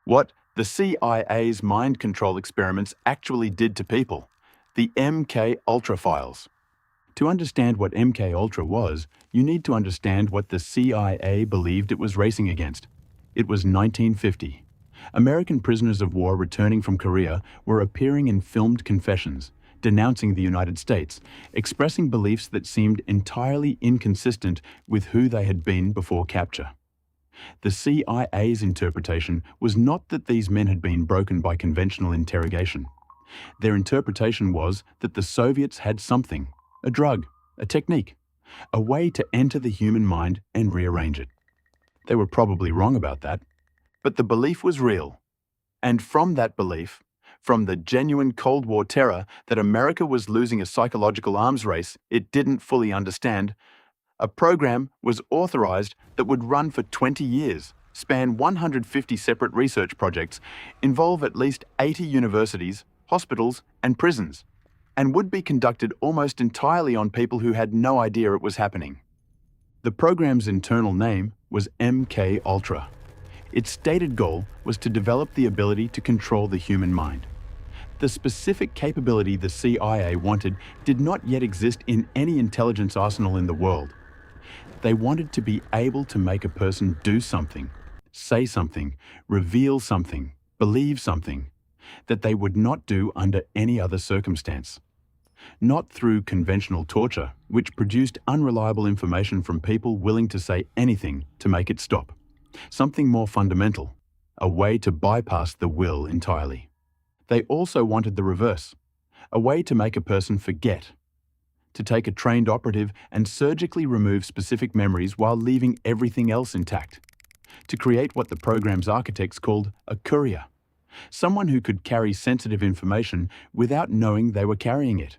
What the CIA's mind control experiments actually did to people, the MK Ultra files. To understand what MK Ultra was, you need to understand what the CIA believed it was racing against. It was 1950. American prisoners of war returning from Korea were appearing in filmed confessions, denouncing the United States, expressing beliefs that seemed entirely inconsistent with who they had been before capture. The CIA's interpretation was not that these men had been broken by conventional interrogation. Their interpretation was that the Soviets had something, a drug, a technique, a way to enter the human mind and rearrange it. They were probably wrong about that, but the belief was real. And from that belief, from the genuine Cold War terror that America was losing a psychological arms race it didn't fully understand, a program was authorized that would run for 20 years, span 150 separate research projects, involve at least 80 universities, hospitals, and prisons, and would be conducted almost entirely on people who had no idea it was happening. The program's internal name was MK Ultra. Its stated goal was to develop the ability to control the human mind. The specific capability the CIA wanted did not yet exist in any intelligence arsenal in the world. They wanted to be able to make a person do something, say something, reveal something, believe something, that they would not do under any other circumstance. Not through conventional torture, which produced unreliable information from people willing to say anything to make it stop. Something more fundamental, a way to bypass the will entirely. They also wanted the reverse, a way to make a person forget, to take a trained operative and surgically remove specific memories while leaving everything else intact, to create what the program's architects called a courier, someone who could carry sensitive information without knowing they were carrying it,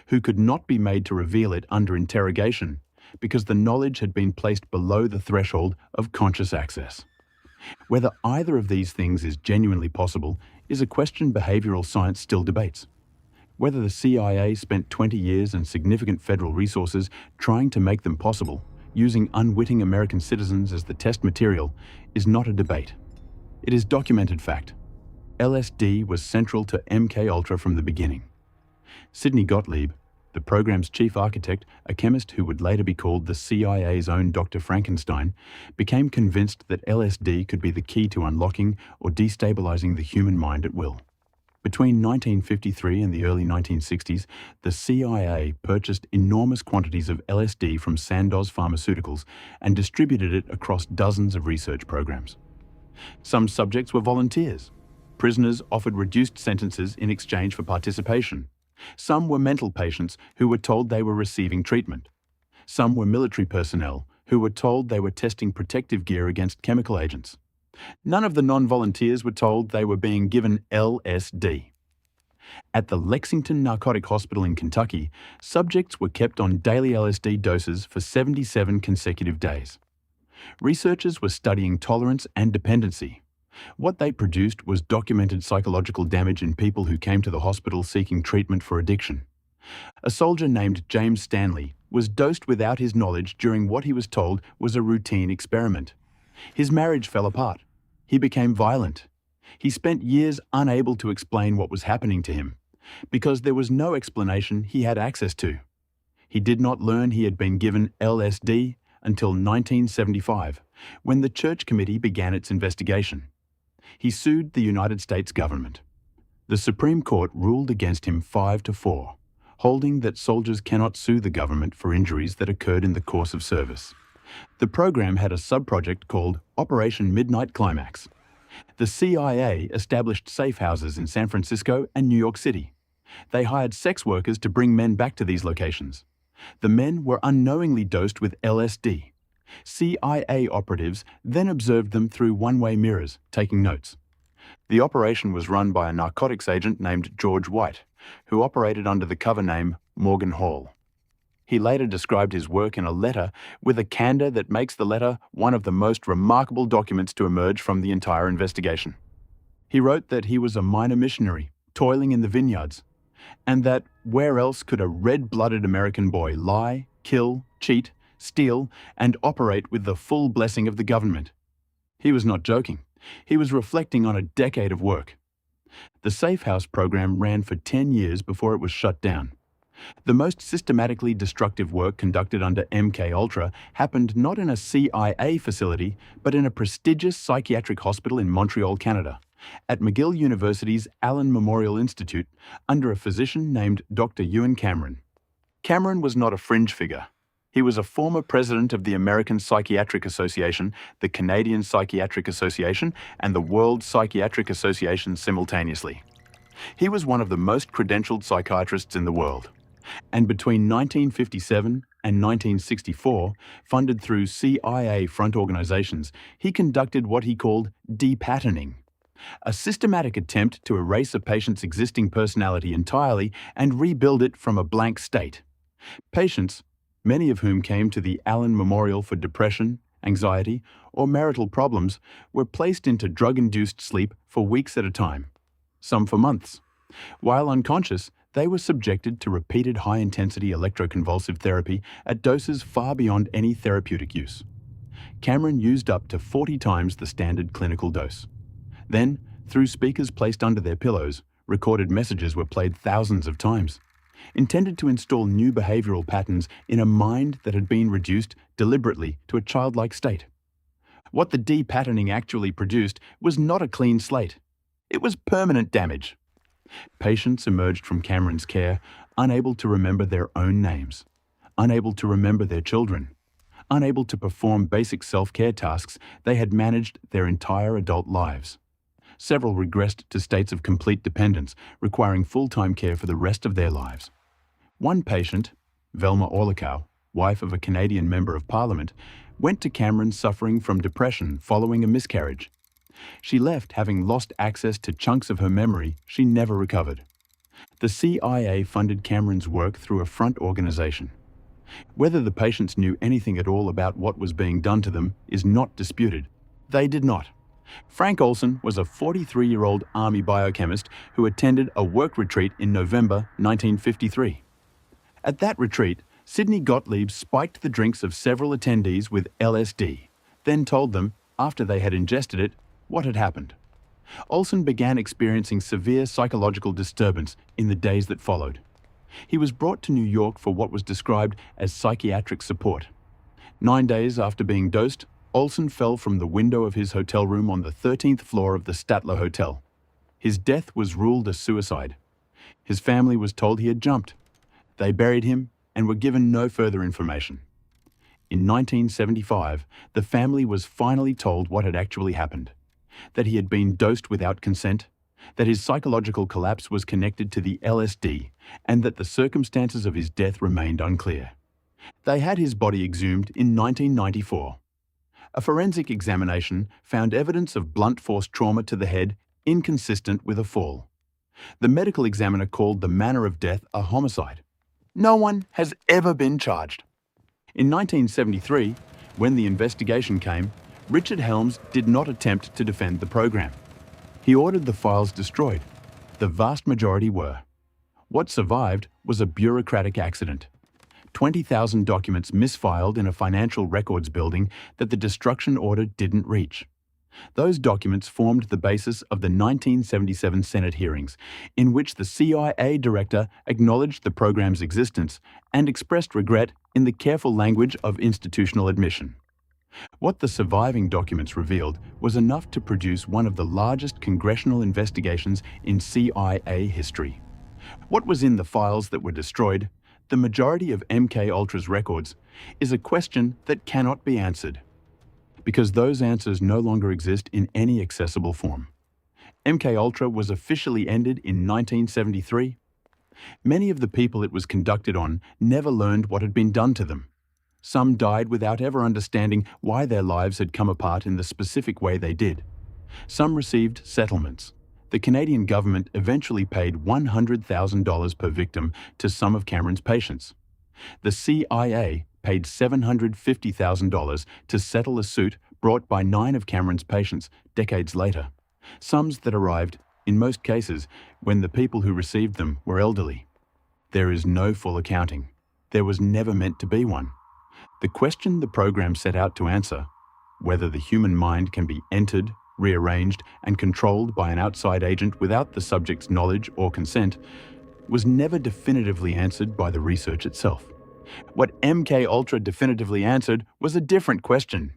who could not be made to reveal it under interrogation because the knowledge had been placed below the threshold of conscious access. Whether either of these things is genuinely possible is a question behavioral science still debates. Whether the CIA spent 20 years and significant federal resources trying to make them possible, using unwitting American citizens as the test material, is not a debate. It is documented fact. LSD was central to MK Ultra from the beginning. Sidney Gottlieb, the program's chief architect, a chemist who would later be called the CIA's own Dr. Frankenstein, became convinced that LSD could be the key to unlocking or destabilizing the human mind at will. Between 1953 and the early 1960s, the CIA purchased enormous quantities of LSD from Sandoz Pharmaceuticals and distributed it across dozens of research programs. Some subjects were volunteers. Prisoners offered reduced sentences in exchange for participation. Some were mental patients who were told they were receiving treatment. Some were military personnel who were told they were testing protective gear against chemical agents. None of the non-volunteers were told they were being given LSD. At the Lexington Narcotic Hospital in Kentucky, subjects were kept on daily LSD doses for 77 consecutive days. Researchers were studying tolerance and dependency. What they produced was documented psychological damage in people who came to the hospital seeking treatment for addiction. A soldier named James Stanley was dosed without his knowledge during what he was told was a routine experiment. His marriage fell apart. He became violent. He spent years unable to explain what was happening to him, because there was no explanation he had access to. He did not learn he had been given LSD until 1975, when the Church Committee began its investigation. He sued the United States government. The Supreme Court ruled against him 5-4, holding that soldiers cannot sue the government for injuries that occurred in the course of service. The program had a sub-project called Operation Midnight Climax. The CIA established safe houses in San Francisco and New York City. They hired sex workers to bring men back to these locations. The men were unknowingly dosed with LSD. CIA operatives then observed them through one-way mirrors, taking notes. The operation was run by a narcotics agent named George White, who operated under the cover name Morgan Hall. He later described his work in a letter with a candor that makes the letter one of the most remarkable documents to emerge from the entire investigation. He wrote that he was a minor missionary, toiling in the vineyards, and that where else could a red-blooded American boy lie, kill, cheat, steal, and operate with the full blessing of the government? He was not joking. He was reflecting on a decade of work. The Safe House program ran for 10 years before it was shut down. The most systematically destructive work conducted under MKUltra happened not in a CIA facility, but in a prestigious psychiatric hospital in Montreal, Canada, at McGill University's Allen Memorial Institute, under a physician named Dr. Ewan Cameron. Cameron was not a fringe figure. He was a former president of the American Psychiatric Association, the Canadian Psychiatric Association, and the World Psychiatric Association simultaneously. He was one of the most credentialed psychiatrists in the world. And between 1957 and 1964, funded through CIA front organizations, he conducted what he called depatterning, a systematic attempt to erase a patient's existing personality entirely and rebuild it from a blank state. Patients, many of whom came to the Allen Memorial for depression, anxiety, or marital problems, were placed into drug-induced sleep for weeks at a time, some for months. While unconscious, they were subjected to repeated high-intensity electroconvulsive therapy at doses far beyond any therapeutic use. Cameron used up to 40 times the standard clinical dose. Then, through speakers placed under their pillows, recorded messages were played thousands of times, intended to install new behavioral patterns in a mind that had been reduced deliberately to a childlike state. What the depatterning actually produced was not a clean slate. It was permanent damage. Patients emerged from Cameron's care unable to remember their own names, unable to remember their children, unable to perform basic self-care tasks they had managed their entire adult lives. Several regressed to states of complete dependence, requiring full-time care for the rest of their lives. One patient, Velma Orlikow, wife of a Canadian Member of Parliament, went to Cameron suffering from depression following a miscarriage. She left having lost access to chunks of her memory she never recovered. The CIA funded Cameron's work through a front organization. Whether the patients knew anything at all about what was being done to them is not disputed. They did not. Frank Olson was a 43-year-old Army biochemist who attended a work retreat in November 1953. At that retreat, Sidney Gottlieb spiked the drinks of several attendees with LSD, then told them, after they had ingested it, what had happened. Olson began experiencing severe psychological disturbance in the days that followed. He was brought to New York for what was described as psychiatric support. 9 days after being dosed, Olson fell from the window of his hotel room on the 13th floor of the Statler Hotel. His death was ruled a suicide. His family was told he had jumped. They buried him and were given no further information. In 1975, the family was finally told what had actually happened: that he had been dosed without consent, that his psychological collapse was connected to the LSD, and that the circumstances of his death remained unclear. They had his body exhumed in 1994. A forensic examination found evidence of blunt force trauma to the head inconsistent with a fall. The medical examiner called the manner of death a homicide. No one has ever been charged. In 1973, when the investigation came, Richard Helms did not attempt to defend the program. He ordered the files destroyed. The vast majority were. What survived was a bureaucratic accident. 20,000 documents misfiled in a financial records building that the destruction order didn't reach. Those documents formed the basis of the 1977 Senate hearings, in which the CIA director acknowledged the program's existence and expressed regret in the careful language of institutional admission. What the surviving documents revealed was enough to produce one of the largest congressional investigations in CIA history. What was in the files that were destroyed, the majority of MKUltra's records, is a question that cannot be answered, because those answers no longer exist in any accessible form. MKUltra was officially ended in 1973. Many of the people it was conducted on never learned what had been done to them. Some died without ever understanding why their lives had come apart in the specific way they did. Some received settlements. The Canadian government eventually paid $100,000 per victim to some of Cameron's patients. The CIA paid $750,000 to settle a suit brought by 9 of Cameron's patients decades later, sums that arrived, in most cases, when the people who received them were elderly. There is no full accounting. There was never meant to be one. The question the program set out to answer, whether the human mind can be entered, rearranged, and controlled by an outside agent without the subject's knowledge or consent, was never definitively answered by the research itself. What MKUltra definitively answered was a different question: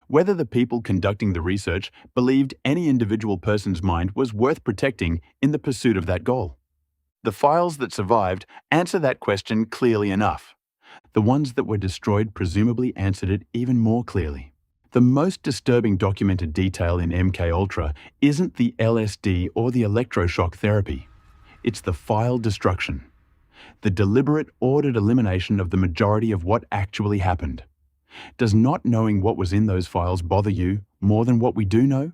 whether the people conducting the research believed any individual person's mind was worth protecting in the pursuit of that goal. The files that survived answer that question clearly enough. The ones that were destroyed presumably answered it even more clearly. The most disturbing documented detail in MKUltra isn't the LSD or the electroshock therapy. It's the file destruction. The deliberate, ordered elimination of the majority of what actually happened. Does not knowing what was in those files bother you more than what we do know?